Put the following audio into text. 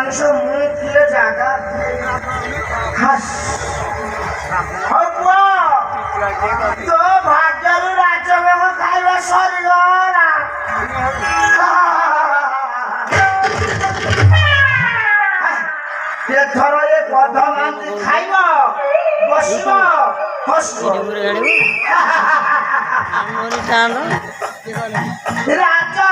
মাংস মুখ দিয়ে জায়গা খাস তো ভাগ্যের রাজ্য খাইবে সরিল না এথর এ কথা মানতে খাইব বসব হসব রাজা